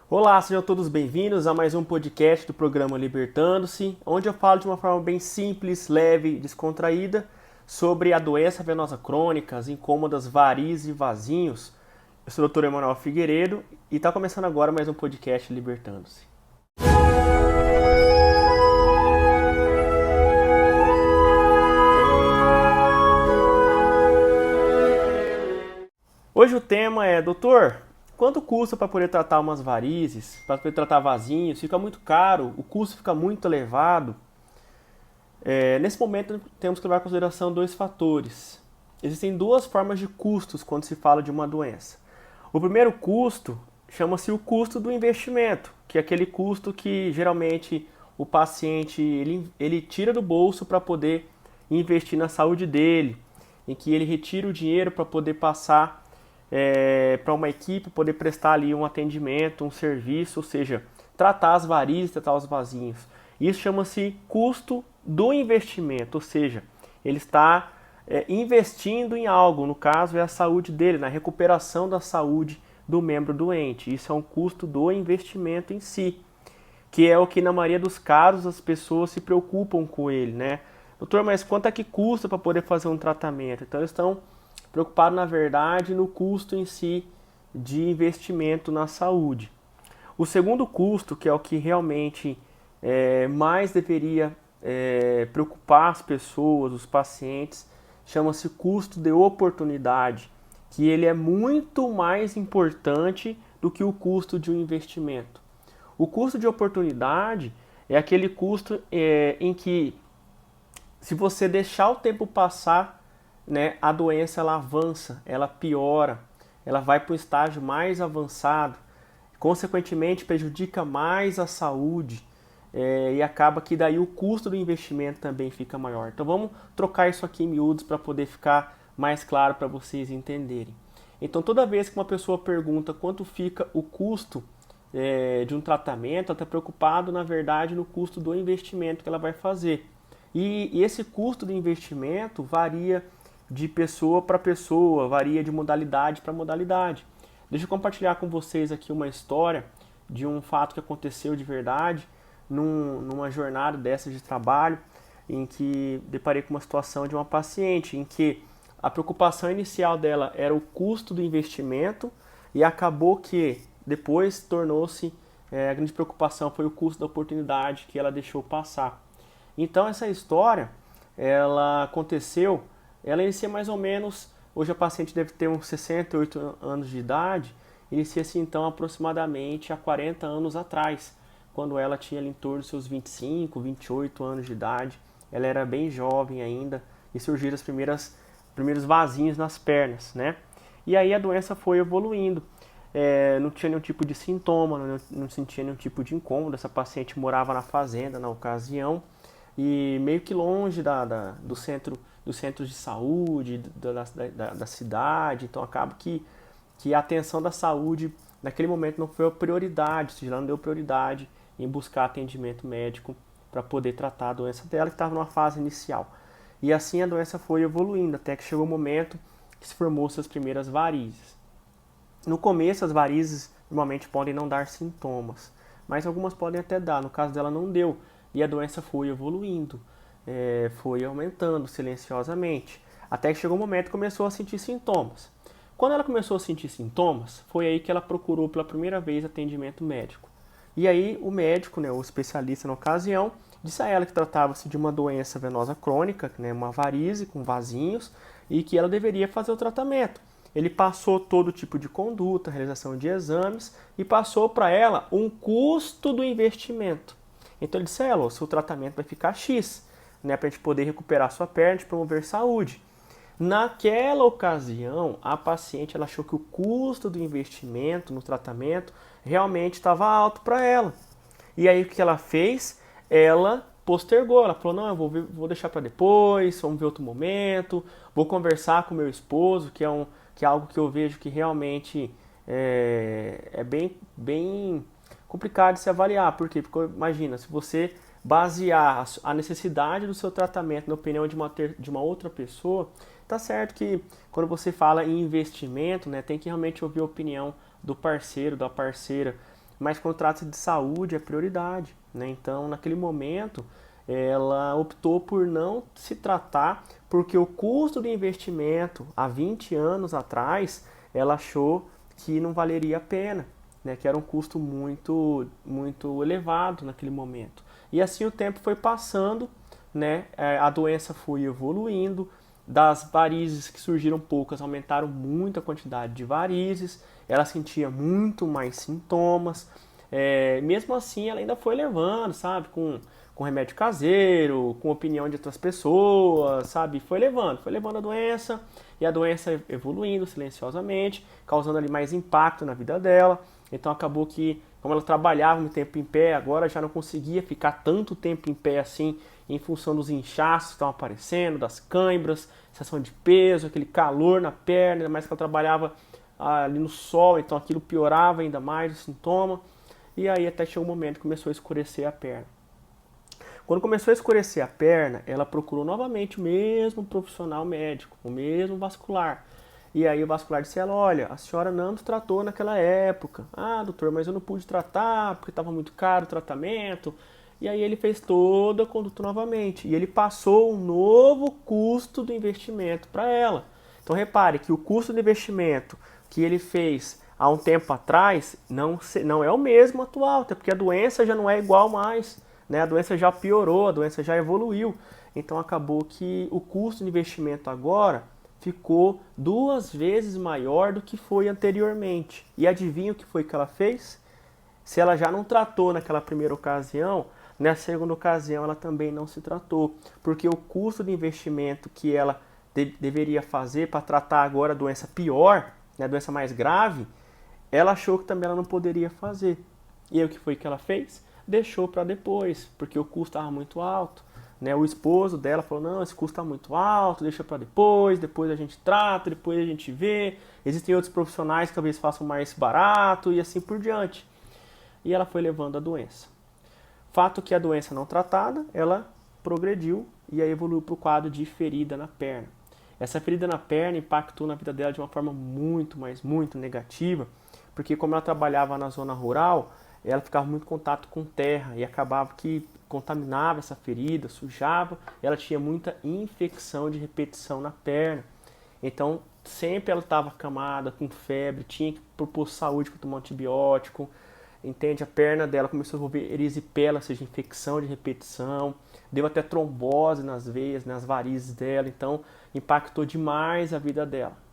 Olá, sejam todos bem-vindos a mais um podcast do programa Libertando-se, onde eu falo de uma forma bem simples, leve e descontraída sobre a doença venosa crônica, as incômodas varizes e vasinhos. Eu sou o Dr. Emanuel Figueiredo e está começando agora mais um podcast Libertando-se. Hoje o tema é, doutor, quanto custa para poder tratar umas varizes, para poder tratar vasinhos? Fica muito caro, o custo fica muito elevado. Nesse momento temos que levar em consideração dois fatores. Existem duas formas de custos quando se fala de uma doença. O primeiro custo chama-se o custo do investimento, que é aquele custo que geralmente o paciente ele tira do bolso para poder investir na saúde dele, em que ele retira o dinheiro para poder passar para uma equipe poder prestar ali um atendimento, um serviço, ou seja, tratar as varizes, tratar os vasinhos. Isso chama-se custo do investimento, ou seja, ele está investindo em algo, no caso é a saúde dele, na recuperação da saúde do membro doente. Isso é um custo do investimento em si, que é o que na maioria dos casos as pessoas se preocupam com ele, né? Doutor, mas quanto é que custa para poder fazer um tratamento? Então eles estão preocupado, na verdade, no custo em si de investimento na saúde. O segundo custo, que é o que realmente mais deveria preocupar as pessoas, os pacientes, chama-se custo de oportunidade, que ele é muito mais importante do que o custo de um investimento. O custo de oportunidade é aquele custo em que, se você deixar o tempo passar, né, a doença ela avança, ela piora, ela vai para um estágio mais avançado, consequentemente prejudica mais a saúde e acaba que daí o custo do investimento também fica maior. Então vamos trocar isso aqui em miúdos para poder ficar mais claro para vocês entenderem. Então toda vez que uma pessoa pergunta quanto fica o custo de um tratamento, ela está preocupado na verdade no custo do investimento que ela vai fazer. E esse custo do investimento varia de pessoa para pessoa, varia de modalidade para modalidade. Deixa eu compartilhar com vocês aqui uma história de um fato que aconteceu de verdade numa jornada dessa de trabalho, em que deparei com uma situação de uma paciente em que a preocupação inicial dela era o custo do investimento e acabou que depois tornou-se a grande preocupação foi o custo da oportunidade que ela deixou passar. Então essa história ela aconteceu. Ela inicia mais ou menos, hoje a paciente deve ter uns 68 anos de idade, inicia-se então aproximadamente há 40 anos atrás, quando ela tinha ali em torno dos seus 25, 28 anos de idade, ela era bem jovem ainda e surgiram os primeiros vasinhos nas pernas, né? E aí a doença foi evoluindo, não tinha nenhum tipo de sintoma, não sentia nenhum tipo de incômodo, essa paciente morava na fazenda na ocasião e meio que longe dos centros de saúde, da cidade, então acaba que a atenção da saúde naquele momento não foi a prioridade, ou seja, ela não deu prioridade em buscar atendimento médico para poder tratar a doença dela, que estava numa fase inicial. E assim a doença foi evoluindo, até que chegou o momento que se formou suas primeiras varizes. No começo, as varizes normalmente podem não dar sintomas, mas algumas podem até dar, no caso dela não deu, e a doença foi evoluindo. Foi aumentando silenciosamente, até que chegou um momento que começou a sentir sintomas. Quando ela começou a sentir sintomas, foi aí que ela procurou pela primeira vez atendimento médico. E aí o médico, né, o especialista na ocasião, disse a ela que tratava-se de uma doença venosa crônica, né, uma varize com vasinhos, e que ela deveria fazer o tratamento. Ele passou todo tipo de conduta, realização de exames, e passou para ela um custo do investimento. Então ele disse a ela, o seu tratamento vai ficar X, né, para a gente poder recuperar sua perna e promover saúde. Naquela ocasião, a paciente ela achou que o custo do investimento no tratamento realmente estava alto para ela. E aí o que ela fez? Ela postergou, ela falou, não, vou deixar para depois, vamos ver outro momento, vou conversar com meu esposo, que é algo que eu vejo que realmente é bem complicado de se avaliar. Por quê? Porque imagina, se você basear a necessidade do seu tratamento na opinião de uma outra pessoa, tá certo que quando você fala em investimento, né, tem que realmente ouvir a opinião do parceiro, da parceira, mas quando trata-se de saúde é prioridade, né? Então, naquele momento, ela optou por não se tratar, porque o custo do investimento há 20 anos atrás, ela achou que não valeria a pena, né? Que era um custo muito elevado naquele momento. E assim o tempo foi passando, né? A doença foi evoluindo, das varizes que surgiram poucas aumentaram muito a quantidade de varizes, ela sentia muito mais sintomas, mesmo assim ela ainda foi levando, sabe, com remédio caseiro, com opinião de outras pessoas, sabe, foi levando a doença evoluindo silenciosamente, causando ali mais impacto na vida dela. Então acabou que, como ela trabalhava muito tempo em pé, agora já não conseguia ficar tanto tempo em pé assim, em função dos inchaços que estão aparecendo, das cãibras, sensação de peso, aquele calor na perna, ainda mais que ela trabalhava ali no sol, então aquilo piorava ainda mais o sintoma. E aí até chegou um momento que começou a escurecer a perna. Quando começou a escurecer a perna, ela procurou novamente o mesmo profissional médico, o mesmo vascular. E aí o vascular disse a ela, olha, a senhora não nos tratou naquela época. Ah, doutor, mas eu não pude tratar porque estava muito caro o tratamento. E aí ele fez toda a conduta novamente. E ele passou um novo custo do investimento para ela. Então repare que o custo do investimento que ele fez há um tempo atrás não é o mesmo atual, até porque a doença já não é igual mais, né? A doença já piorou, a doença já evoluiu. Então acabou que o custo de investimento agora ficou 2 vezes maior do que foi anteriormente. E adivinha o que foi que ela fez? Se ela já não tratou naquela primeira ocasião, na segunda ocasião ela também não se tratou, porque o custo de investimento que ela deveria fazer para tratar agora a doença pior, né, a doença mais grave, ela achou que também ela não poderia fazer. E aí o que foi que ela fez? Deixou para depois, porque o custo estava muito alto. Né? O esposo dela falou, não, esse custo está muito alto, deixa para depois a gente trata, depois a gente vê. Existem outros profissionais que talvez façam mais barato e assim por diante. E ela foi levando a doença. Fato que a doença não tratada, ela progrediu e aí evoluiu para o quadro de ferida na perna. Essa ferida na perna impactou na vida dela de uma forma muito, mas muito negativa, porque como ela trabalhava na zona rural, ela ficava muito em contato com terra e acabava que contaminava essa ferida, sujava, ela tinha muita infecção de repetição na perna. Então, sempre ela estava acamada, com febre, tinha que propor saúde para tomar um antibiótico, entende? A perna dela começou a desenvolver erisipela, ou seja, infecção de repetição, deu até trombose nas veias, nas varizes dela, então impactou demais a vida dela.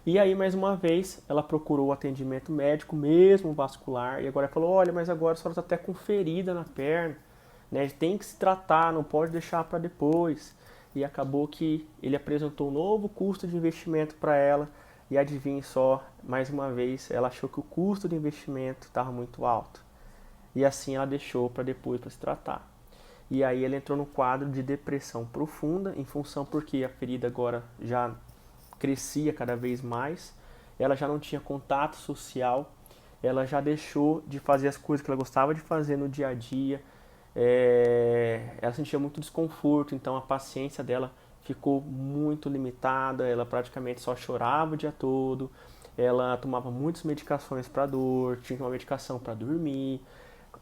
E aí, mais uma vez, ela procurou atendimento médico, mesmo vascular, e agora falou, olha, mas agora a senhora está até com ferida na perna, né? Tem que se tratar, não pode deixar para depois. E acabou que ele apresentou um novo custo de investimento para ela, e adivinhe só, mais uma vez, ela achou que o custo de investimento estava muito alto. E assim ela deixou para depois para se tratar. E aí ela entrou no quadro de depressão profunda, em função porque a ferida agora já crescia cada vez mais, ela já não tinha contato social, ela já deixou de fazer as coisas que ela gostava de fazer no dia a dia, ela sentia muito desconforto, então a paciência dela ficou muito limitada, ela praticamente só chorava o dia todo, ela tomava muitas medicações para dor, tinha uma medicação para dormir,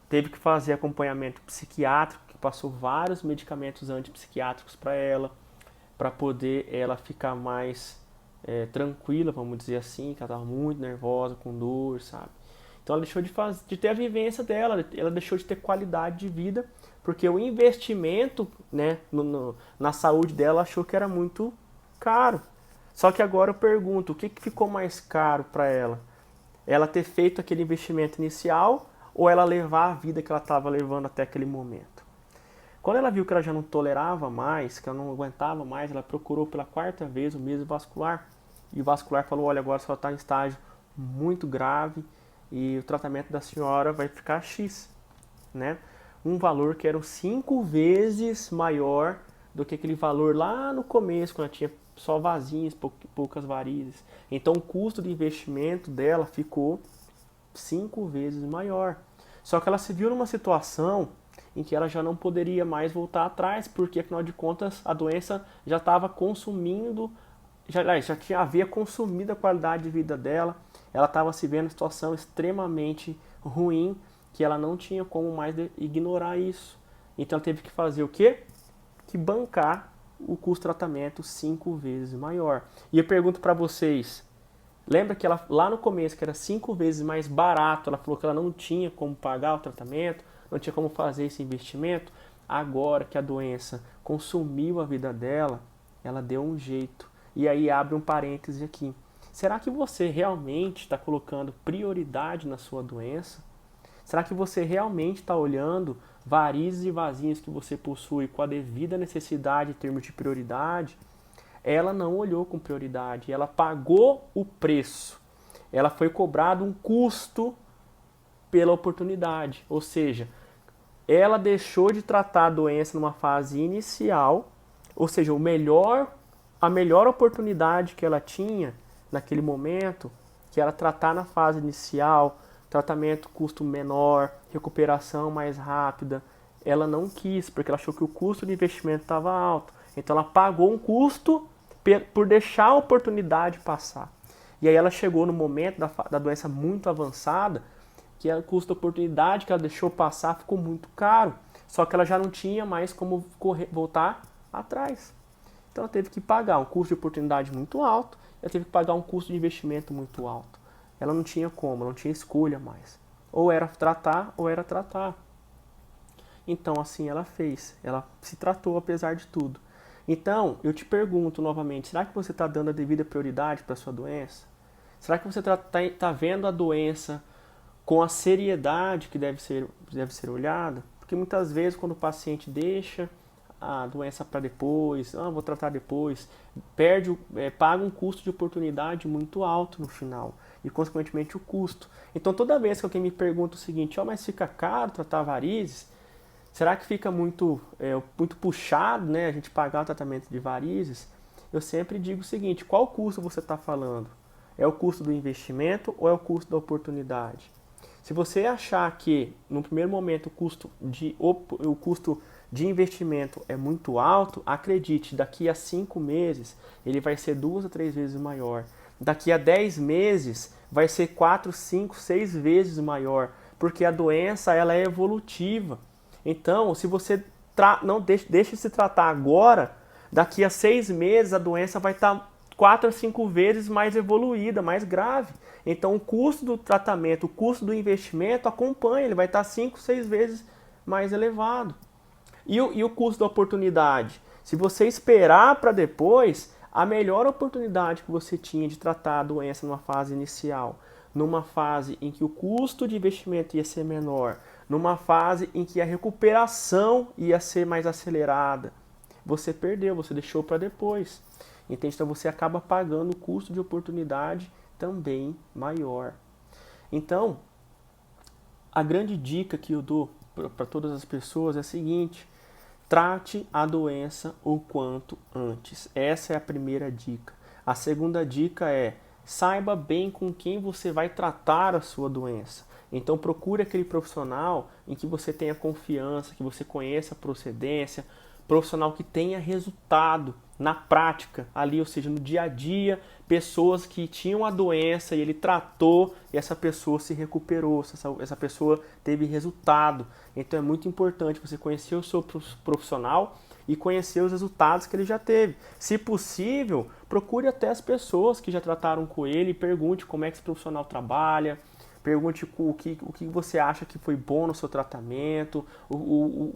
teve que fazer acompanhamento psiquiátrico, que passou vários medicamentos antipsiquiátricos para poder ela ficar mais tranquila, vamos dizer assim, que ela estava muito nervosa, com dor, sabe? Então ela deixou de ter a vivência dela, ela deixou de ter qualidade de vida, porque o investimento, né, na saúde dela achou que era muito caro. Só que agora eu pergunto, o que ficou mais caro para ela? Ela ter feito aquele investimento inicial ou ela levar a vida que ela estava levando até aquele momento? Quando ela viu que ela já não tolerava mais, que ela não aguentava mais, ela procurou pela 4ª vez o mesmo vascular. E o vascular falou, olha, agora só está em estágio muito grave e o tratamento da senhora vai ficar X, né? Um valor que era 5 vezes maior do que aquele valor lá no começo, quando ela tinha só vasinhos, poucas varizes. Então o custo de investimento dela ficou 5 vezes maior. Só que ela se viu numa situação em que ela já não poderia mais voltar atrás, porque afinal de contas a doença já estava consumindo, havia consumido a qualidade de vida dela, ela estava se vendo em situação extremamente ruim, que ela não tinha como mais ignorar isso. Então ela teve que fazer o quê? Que bancar o custo de tratamento 5 vezes maior. E eu pergunto para vocês, lembra que ela lá no começo, que era 5 vezes mais barato, ela falou que ela não tinha como pagar o tratamento, não tinha como fazer esse investimento? Agora que a doença consumiu a vida dela, ela deu um jeito. E aí abre um parêntese aqui. Será que você realmente está colocando prioridade na sua doença? Será que você realmente está olhando varizes e vasinhos que você possui com a devida necessidade em termos de prioridade? Ela não olhou com prioridade, ela pagou o preço. Ela foi cobrado um custo pela oportunidade. Ou seja, ela deixou de tratar a doença numa fase inicial, ou seja, a melhor oportunidade que ela tinha naquele momento, que era tratar na fase inicial, tratamento custo menor, recuperação mais rápida, ela não quis, porque ela achou que o custo de investimento estava alto. Então ela pagou um custo por deixar a oportunidade passar. E aí ela chegou no momento da doença muito avançada, que o custo da oportunidade que ela deixou passar ficou muito caro. Só que ela já não tinha mais como voltar atrás. Então ela teve que pagar um custo de oportunidade muito alto, ela teve que pagar um custo de investimento muito alto. Ela não tinha como, não tinha escolha mais. Ou era tratar, ou era tratar. Então assim ela fez, ela se tratou apesar de tudo. Então eu te pergunto novamente, será que você está dando a devida prioridade para a sua doença? Será que você está vendo a doença com a seriedade que deve ser olhada? Porque muitas vezes quando o paciente deixa a doença para depois, vou tratar depois, paga um custo de oportunidade muito alto no final e consequentemente o custo. Então toda vez que alguém me pergunta o seguinte, mas fica caro tratar varizes? Será que fica muito puxado, né, a gente pagar o tratamento de varizes? Eu sempre digo o seguinte, qual custo você está falando? É o custo do investimento ou é o custo da oportunidade? Se você achar que, no primeiro momento, o custo de investimento é muito alto, acredite, daqui a 5 meses ele vai ser 2 a 3 vezes maior. Daqui a 10 meses vai ser 4, 5, 6 vezes maior, porque a doença ela é evolutiva. Então, se você não deixa de se tratar agora, daqui a 6 meses a doença vai estar 4 a 5 vezes mais evoluída, mais grave. Então o custo do tratamento, o custo do investimento acompanha, ele vai estar 5, 6 vezes mais elevado. E o custo da oportunidade? Se você esperar para depois, a melhor oportunidade que você tinha de tratar a doença numa fase inicial, numa fase em que o custo de investimento ia ser menor, numa fase em que a recuperação ia ser mais acelerada, você perdeu, você deixou para depois. Entende? Então você acaba pagando o custo de oportunidade também maior. Então, a grande dica que eu dou para todas as pessoas é a seguinte: trate a doença o quanto antes. Essa é a primeira dica. A segunda dica é: saiba bem com quem você vai tratar a sua doença. Então procure aquele profissional em que você tenha confiança, que você conheça a procedência, profissional que tenha resultado na prática, ali, ou seja, no dia a dia, pessoas que tinham a doença e ele tratou e essa pessoa se recuperou, essa pessoa teve resultado. Então é muito importante você conhecer o seu profissional e conhecer os resultados que ele já teve. Se possível, procure até as pessoas que já trataram com ele e pergunte como é que esse profissional trabalha. Pergunte o que você acha que foi bom no seu tratamento,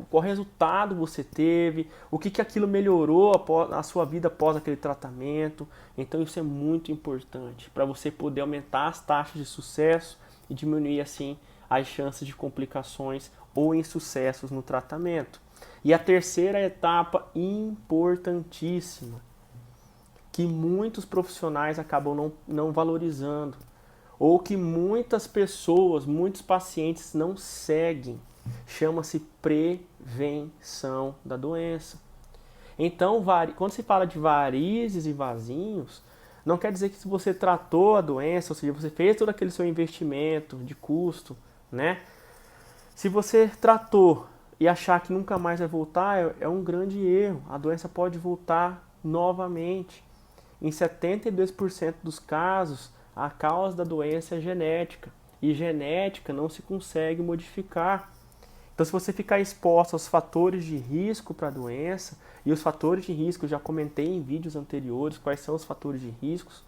qual resultado você teve, o que aquilo melhorou na sua vida após aquele tratamento. Então isso é muito importante para você poder aumentar as taxas de sucesso e diminuir assim as chances de complicações ou insucessos no tratamento. E a terceira etapa importantíssima, que muitos profissionais acabam não valorizando, ou que muitas pessoas, muitos pacientes não seguem, chama-se prevenção da doença. Então, quando se fala de varizes e vasinhos, não quer dizer que se você tratou a doença, ou seja, você fez todo aquele seu investimento de custo, né? Se você tratou e achar que nunca mais vai voltar, é um grande erro. A doença pode voltar novamente. Em 72% dos casos, A causa da doença é genética. E genética não se consegue modificar. Então, se você ficar exposto aos fatores de risco para a doença, e os fatores de risco eu já comentei em vídeos anteriores, quais são os fatores de riscos,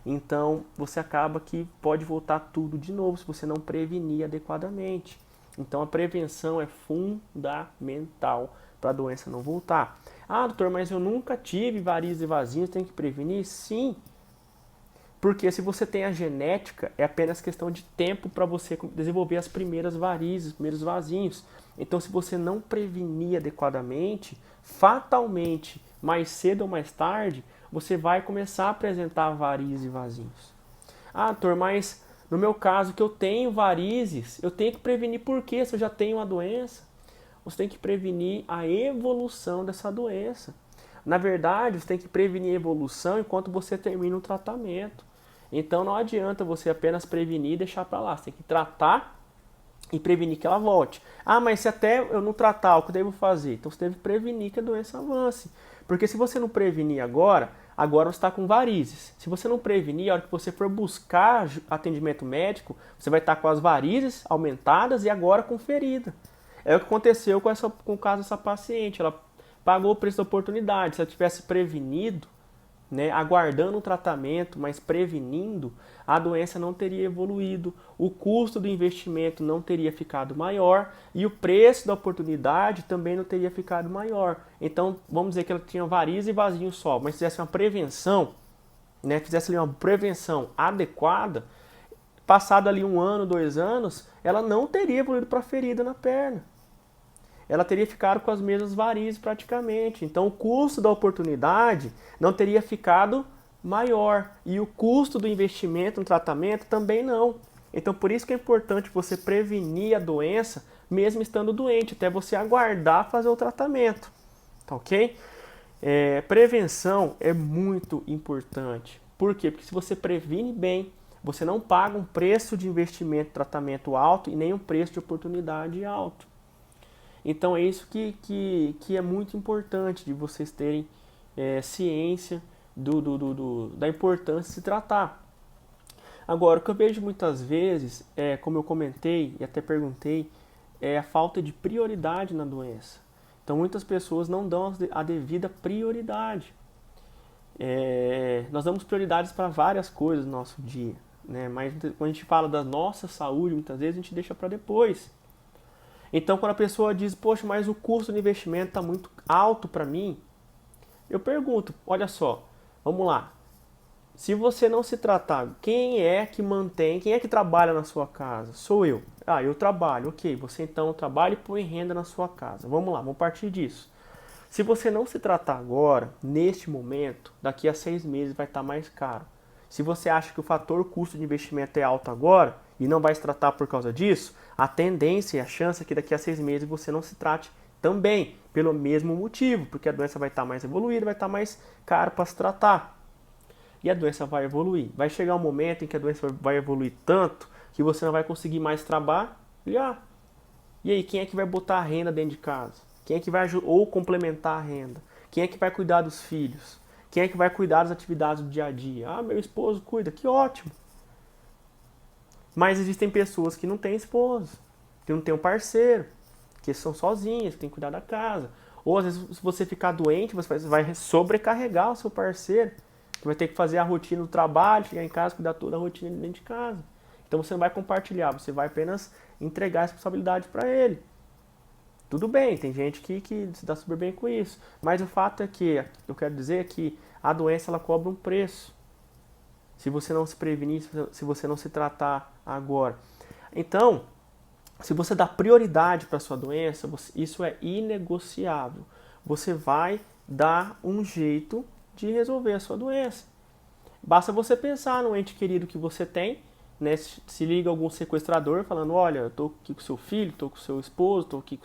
então você acaba que pode voltar tudo de novo se você não prevenir adequadamente. Então, a prevenção é fundamental para a doença não voltar. Ah, doutor, mas eu nunca tive varizes e vasinhos, tem que prevenir? Sim, porque se você tem a genética, é apenas questão de tempo para você desenvolver as primeiras varizes, os primeiros vasinhos. Então, se você não prevenir adequadamente, fatalmente, mais cedo ou mais tarde, você vai começar a apresentar varizes e vasinhos. Ah, doutor, mas no meu caso que eu tenho varizes, eu tenho que prevenir por quê? Se eu já tenho uma doença, você tem que prevenir a evolução dessa doença. Na verdade, você tem que prevenir a evolução enquanto você termina o tratamento. Então não adianta você apenas prevenir e deixar para lá. Você tem que tratar e prevenir que ela volte. Ah, mas se até eu não tratar, o que eu devo fazer? Então você deve prevenir que a doença avance. Porque se você não prevenir agora você está com varizes. Se você não prevenir, a hora que você for buscar atendimento médico, você vai estar com as varizes aumentadas e agora com ferida. É o que aconteceu com o caso dessa paciente. Ela pagou o preço da oportunidade. Se ela tivesse prevenido, né, aguardando o tratamento, mas prevenindo, a doença não teria evoluído, o custo do investimento não teria ficado maior e o preço da oportunidade também não teria ficado maior. Então, vamos dizer que ela tinha varizes e vasinhos só, mas fizesse uma prevenção, né, fizesse ali uma prevenção adequada, passado ali 1 ano, 2 anos, ela não teria evoluído para ferida na perna. Ela teria ficado com as mesmas varizes praticamente. Então o custo da oportunidade não teria ficado maior. E o custo do investimento no tratamento também não. Então por isso que é importante você prevenir a doença mesmo estando doente, até você aguardar fazer o tratamento. Tá ok? Prevenção é muito importante. Por quê? Porque se você previne bem, você não paga um preço de investimento, tratamento alto e nem um preço de oportunidade alto. Então é isso que é muito importante de vocês terem ciência da importância de se tratar. Agora, o que eu vejo muitas vezes, como eu comentei e até perguntei, é a falta de prioridade na doença. Então muitas pessoas não dão a devida prioridade. Nós damos prioridades para várias coisas no nosso dia, né? Mas quando a gente fala da nossa saúde, muitas vezes a gente deixa para depois. Então, quando a pessoa diz, poxa, mas o custo do investimento está muito alto para mim, eu pergunto, olha só, vamos lá, se você não se tratar, quem é que trabalha na sua casa? Sou eu. Ah, eu trabalho, ok, você então trabalha e põe renda na sua casa. Vamos lá, vamos partir disso. Se você não se tratar agora, neste momento, daqui a 6 meses vai estar mais caro. Se você acha que o fator custo de investimento é alto agora e não vai se tratar por causa disso, a tendência e a chance é que daqui a 6 meses você não se trate também, pelo mesmo motivo, porque a doença vai estar mais evoluída, vai estar mais caro para se tratar. E a doença vai evoluir. Vai chegar um momento em que a doença vai evoluir tanto que você não vai conseguir mais trabalhar. E aí, quem é que vai botar a renda dentro de casa? Quem é que vai ou complementar a renda? Quem é que vai cuidar dos filhos? Quem é que vai cuidar das atividades do dia a dia? Ah, meu esposo cuida, que ótimo. Mas existem pessoas que não têm esposo, que não têm um parceiro, que são sozinhas, que têm que cuidar da casa. Ou às vezes, se você ficar doente, você vai sobrecarregar o seu parceiro, que vai ter que fazer a rotina do trabalho, chegar em casa, cuidar toda a rotina dentro de casa. Então você não vai compartilhar, você vai apenas entregar a responsabilidade para ele. Tudo bem, tem gente que se dá super bem com isso. Mas o fato é que, eu quero dizer que a doença ela cobra um preço. Se você não se prevenir, se você não se tratar agora. Então, se você dá prioridade para a sua doença, isso é inegociável. Você vai dar um jeito de resolver a sua doença. Basta você pensar no ente querido que você tem, né? Se liga algum sequestrador falando, olha, eu tô aqui com seu filho, tô com seu esposo, tô aqui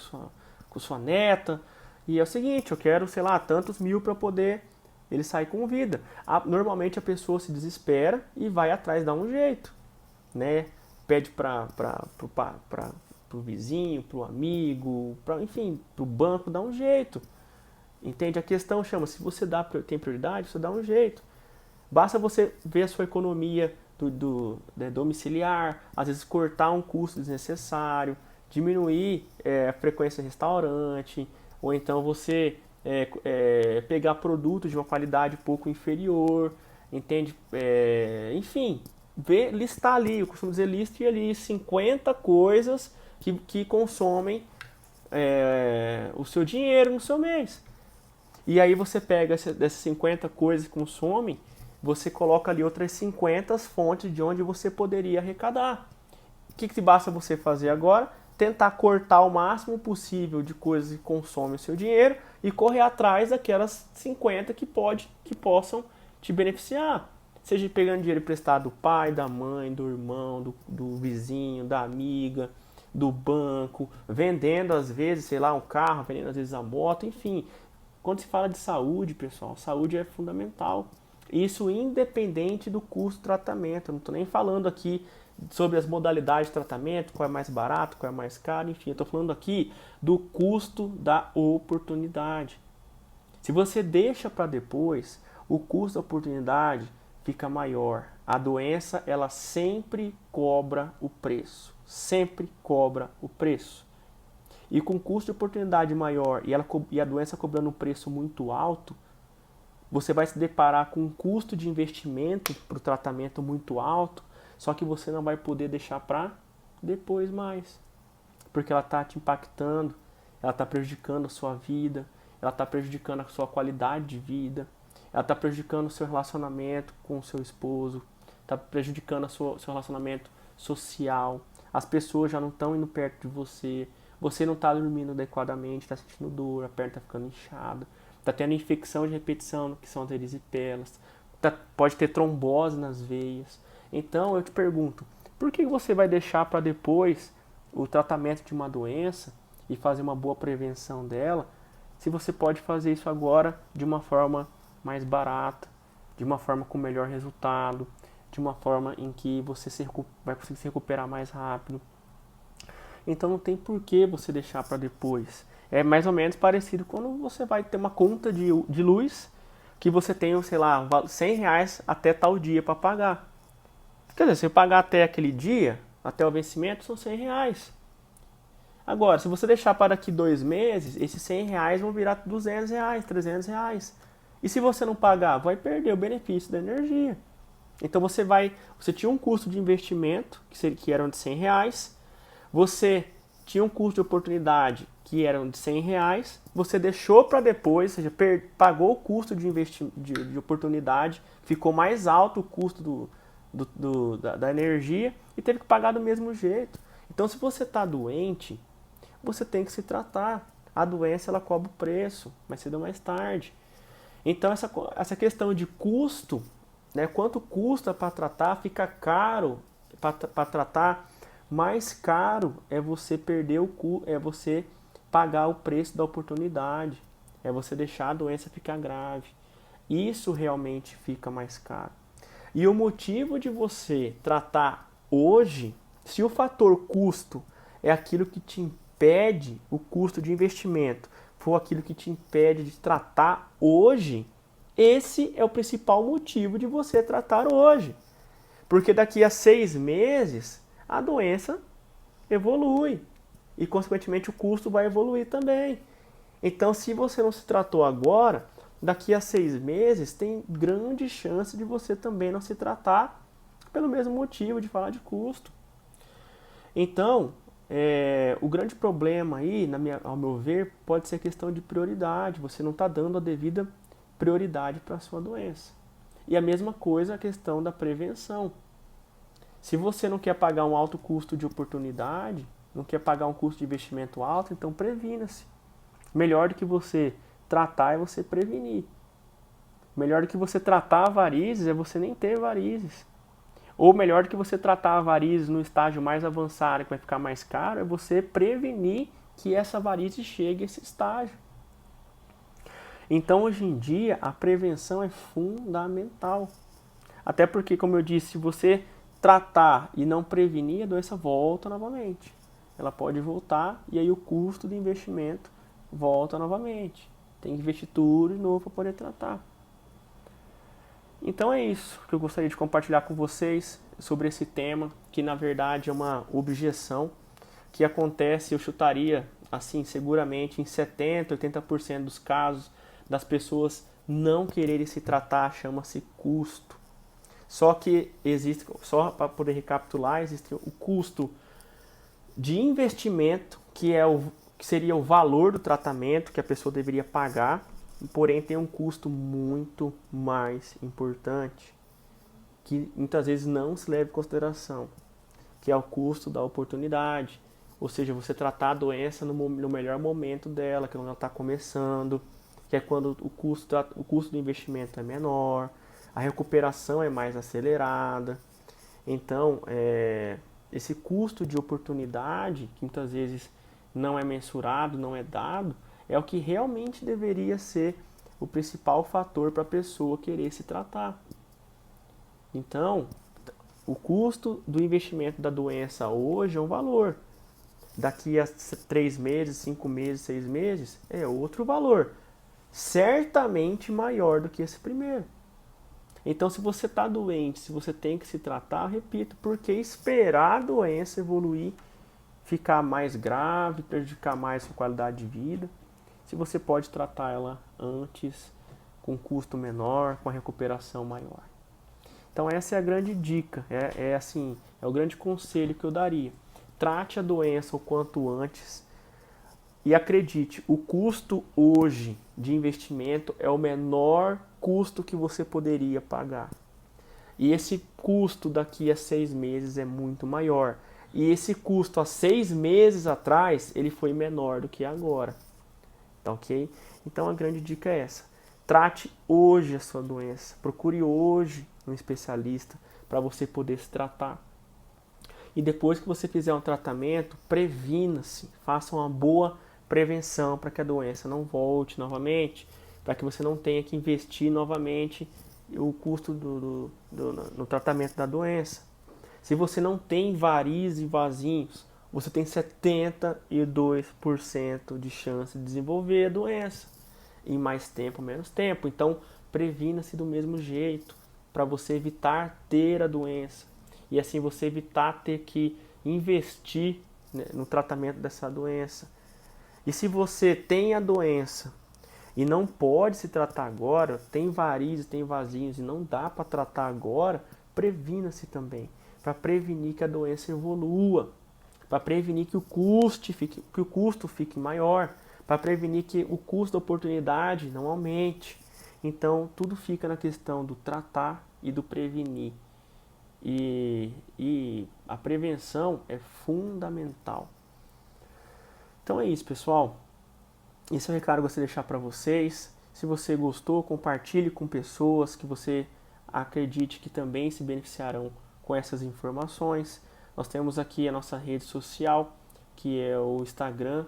com sua neta, e é o seguinte, eu quero, sei lá, tantos mil para poder ele sair com vida. Normalmente a pessoa se desespera e vai atrás, dá um jeito, né? Pede pro vizinho, pro amigo, enfim, pro banco, dá um jeito. Entende? A questão chama, se você tem prioridade, você dá um jeito. Basta você ver a sua economia domiciliar, às vezes cortar um custo desnecessário, diminuir a frequência no restaurante, ou então você pegar produtos de uma qualidade pouco inferior, entende? Enfim, listar ali, eu costumo dizer, liste ali 50 coisas que consomem o seu dinheiro no seu mês. E aí você pega dessas 50 coisas que consomem, você coloca ali outras 50 fontes de onde você poderia arrecadar. O que basta você fazer agora? Tentar cortar o máximo possível de coisas que consomem o seu dinheiro e correr atrás daquelas 50 que possam te beneficiar. Seja pegando dinheiro emprestado do pai, da mãe, do irmão, do vizinho, da amiga, do banco, vendendo às vezes, sei lá, um carro, vendendo às vezes a moto, enfim. Quando se fala de saúde, pessoal, saúde é fundamental. Isso independente do custo do tratamento. Eu não estou nem falando aqui sobre as modalidades de tratamento, qual é mais barato, qual é mais caro, enfim. Eu estou falando aqui do custo da oportunidade. Se você deixa para depois, o custo da oportunidade fica maior. A doença, ela sempre cobra o preço. Sempre cobra o preço. E com custo de oportunidade maior e a doença cobrando um preço muito alto, você vai se deparar com um custo de investimento para o tratamento muito alto, só que você não vai poder deixar para depois mais. Porque ela está te impactando, ela está prejudicando a sua vida, ela está prejudicando a sua qualidade de vida, ela está prejudicando o seu relacionamento com o seu esposo, está prejudicando o seu relacionamento social, as pessoas já não estão indo perto de você, você não está dormindo adequadamente, está sentindo dor, a perna está ficando inchada, está tendo infecção de repetição, que são as erisipelas, pode ter trombose nas veias. Então eu te pergunto, por que você vai deixar para depois o tratamento de uma doença e fazer uma boa prevenção dela, se você pode fazer isso agora de uma forma mais barata, de uma forma com melhor resultado, de uma forma em que você vai conseguir se recuperar mais rápido? Então não tem por que você deixar para depois. É mais ou menos parecido quando você vai ter uma conta de luz que você tem, sei lá, R$100 até tal dia para pagar. Quer dizer, se você pagar até aquele dia, até o vencimento, são R$100. Agora, se você deixar para daqui 2 meses, esses R$100 vão virar R$200, R$300. E se você não pagar, vai perder o benefício da energia. Então você tinha um custo de investimento, que eram de R$100, você tinha um custo de oportunidade que eram de R$100, você deixou para depois, ou seja, pagou o custo de oportunidade, ficou mais alto o custo da energia e teve que pagar do mesmo jeito. Então, se você está doente, você tem que se tratar. A doença, ela cobra o preço, mais cedo ou mais tarde. Então, essa questão de custo, né, quanto custa para tratar, fica caro para tratar. Mais caro é você você pagar o preço da oportunidade, é você deixar a doença ficar grave. Isso realmente fica mais caro. E o motivo de você tratar hoje, se o fator custo é aquilo que te impede, o custo de investimento for aquilo que te impede de tratar hoje, esse é o principal motivo de você tratar hoje. Porque daqui a 6 meses, a doença evolui e, consequentemente, o custo vai evoluir também. Então, se você não se tratou agora, daqui a 6 meses, tem grande chance de você também não se tratar pelo mesmo motivo de falar de custo. Então, o grande problema aí, ao meu ver, pode ser questão de prioridade. Você não está dando a devida prioridade para a sua doença. E a mesma coisa a questão da prevenção. Se você não quer pagar um alto custo de oportunidade, não quer pagar um custo de investimento alto, então previna-se. Melhor do que você tratar é você prevenir. Melhor do que você tratar varizes é você nem ter varizes. Ou melhor do que você tratar varizes no estágio mais avançado, que vai ficar mais caro, é você prevenir que essa varize chegue a esse estágio. Então, hoje em dia, a prevenção é fundamental. Até porque, como eu disse, se você tratar e não prevenir, a doença volta novamente. Ela pode voltar e aí o custo do investimento volta novamente. Tem que investir tudo de novo para poder tratar. Então é isso que eu gostaria de compartilhar com vocês. sobre esse tema, que na verdade é uma objeção que acontece, eu chutaria assim, seguramente em 70, 80% dos casos das pessoas não quererem se tratar, chama-se custo. Só que existe, só para poder recapitular, existe o custo de investimento, que seria o valor do tratamento que a pessoa deveria pagar, porém tem um custo muito mais importante, que muitas vezes não se leva em consideração, que é o custo da oportunidade. Ou seja, você tratar a doença no melhor momento dela, que é quando ela está começando, que é quando o custo do investimento é menor, a recuperação é mais acelerada. Então, esse custo de oportunidade, que muitas vezes não é mensurado, não é dado, é o que realmente deveria ser o principal fator para a pessoa querer se tratar. Então, o custo do investimento da doença hoje é um valor. Daqui a 3 meses, 5 meses, 6 meses, é outro valor. Certamente maior do que esse primeiro. Então, se você está doente, se você tem que se tratar, repito, porque esperar a doença evoluir, ficar mais grave, prejudicar mais a sua qualidade de vida, se você pode tratar ela antes, com custo menor, com a recuperação maior. Então essa é a grande dica, é o grande conselho que eu daria. Trate a doença o quanto antes e acredite, o custo hoje de investimento é o menor custo que você poderia pagar. E esse custo daqui a 6 meses é muito maior. E esse custo há 6 meses atrás, ele foi menor do que agora. Tá ok? Então a grande dica é essa. Trate hoje a sua doença. Procure hoje um especialista para você poder se tratar. E depois que você fizer um tratamento, previna-se. Faça uma boa prevenção para que a doença não volte novamente, para que você não tenha que investir novamente o custo no tratamento da doença. Se você não tem varizes e vasinhos, você tem 72% de chance de desenvolver a doença. Em mais tempo, menos tempo. Então, previna-se do mesmo jeito, para você evitar ter a doença. E assim você evitar ter que investir, né, no tratamento dessa doença. E se você tem a doença e não pode se tratar agora, tem varizes, tem vasinhos e não dá para tratar agora, previna-se também, para prevenir que a doença evolua, para prevenir que o custo fique maior, para prevenir que o custo da oportunidade não aumente. Então, tudo fica na questão do tratar e do prevenir. E a prevenção é fundamental. Então é isso, pessoal. Esse é o recado que eu gostaria de deixar para vocês. Se você gostou, compartilhe com pessoas que você acredite que também se beneficiarão com essas informações. Nós temos aqui a nossa rede social, que é o Instagram,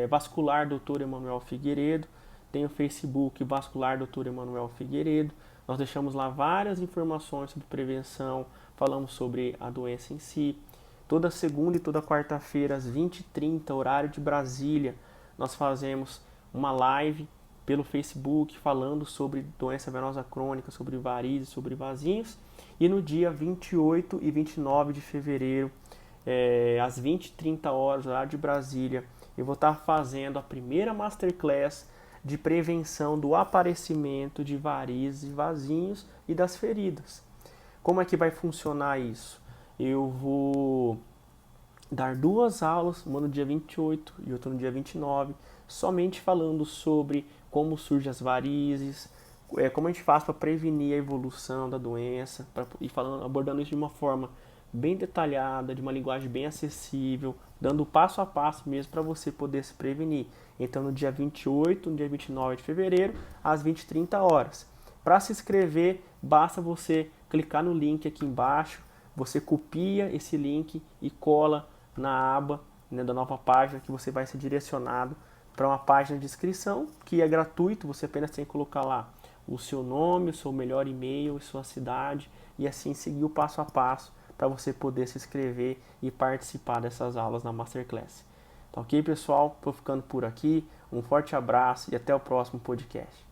Vascular Dr. Emanuel Figueiredo. Tem o Facebook Vascular Dr. Emanuel Figueiredo. Nós deixamos lá várias informações sobre prevenção, falamos sobre a doença em si. Toda segunda e toda quarta-feira, às 20h30, horário de Brasília, nós fazemos uma live pelo Facebook falando sobre doença venosa crônica, sobre varizes, sobre vasinhos. E no dia 28 e 29 de fevereiro, às 20h30, horário de Brasília, eu vou estar fazendo a primeira Masterclass de prevenção do aparecimento de varizes e vasinhos e das feridas. Como é que vai funcionar isso? Eu vou dar 2 aulas, uma no dia 28 e outra no dia 29, somente falando sobre como surgem as varizes, como a gente faz para prevenir a evolução da doença, abordando isso de uma forma bem detalhada, de uma linguagem bem acessível, dando passo a passo mesmo para você poder se prevenir. Então, no dia 28, no dia 29 de fevereiro, às 20h30. Para se inscrever, basta você clicar no link aqui embaixo, você copia esse link e cola na aba, né, da nova página, que você vai ser direcionado para uma página de inscrição, que é gratuito, você apenas tem que colocar lá o seu nome, o seu melhor e-mail, sua cidade, e assim seguir o passo a passo para você poder se inscrever e participar dessas aulas na Masterclass. Tá ok, pessoal? Estou ficando por aqui. Um forte abraço e até o próximo podcast.